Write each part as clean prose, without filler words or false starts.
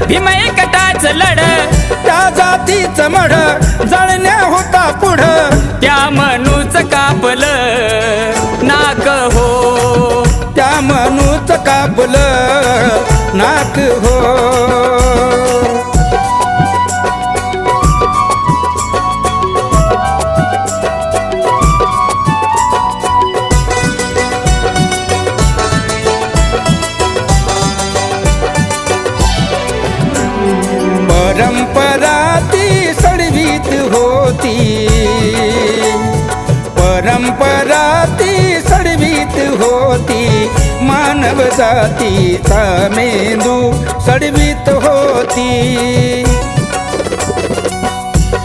भीम एकटाच लढ त्या जातीचं मढ जळण्या होता पुढ त्या मनूच कापलं नाक हो त्या मनूच कापलं नाक हो परंपरा ती सडवीत होती परंपरा ती सडवीत होती मानव जातीचा मेंदू सडवीत होती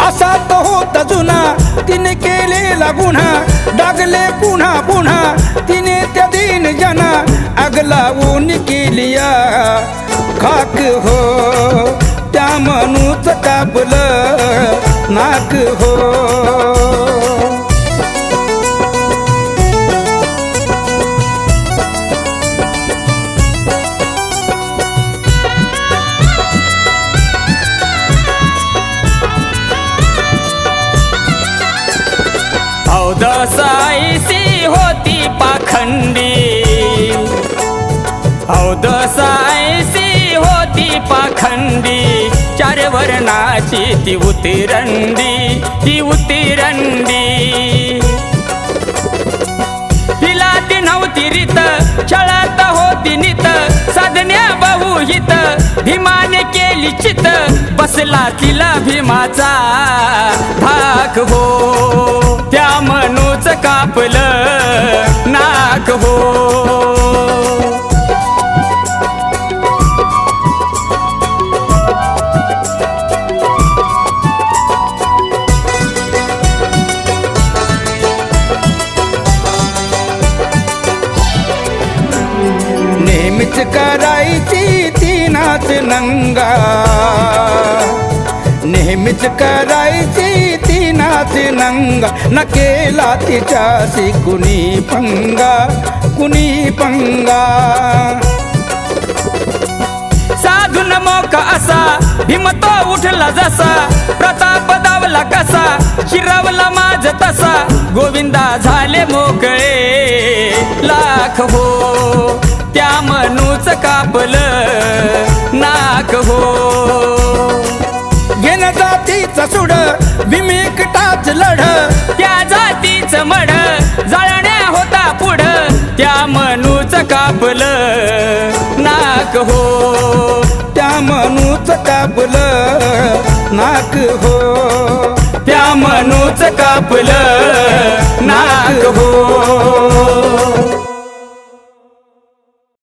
असा तो होता जुना तिने केलेला गुन्हा डागले पुन्हा पुन्हा तिने त्या दिन जना आग लावून केलिया खाक हो त्या मनूच कापलं नाक हो औदसाईसी होती पाखंडी औदसाईसी होती पाखंडी चार वर्णाची ती उतिरंडी तिला ती नव्हती रीत छळात होती नीत साधण्या बहुहित भीमाने केली चित बसला तिला भीमाचा धाक हो त्या मनूच कापलं नाक हो नेहमीच करायची ती नाच नंगा नेहमीच करायची ती नाच नंगा न केला तिच्याशी कुणी पंगा साधून मोका असा भीम तो उठला जसा प्रताप दावला कसा शिरवला माझ तसा गोविंदा झाले मोकळे लाख हो त्या मनूच कापलं नाक हो घेन जातीचं सुड भीम एकटाच लढ त्या जातीचं मढ जळण्या होता पुढ त्या मनूच कापलं नाक हो त्या मनूच कापलं नाक हो त्या मनूच कापलं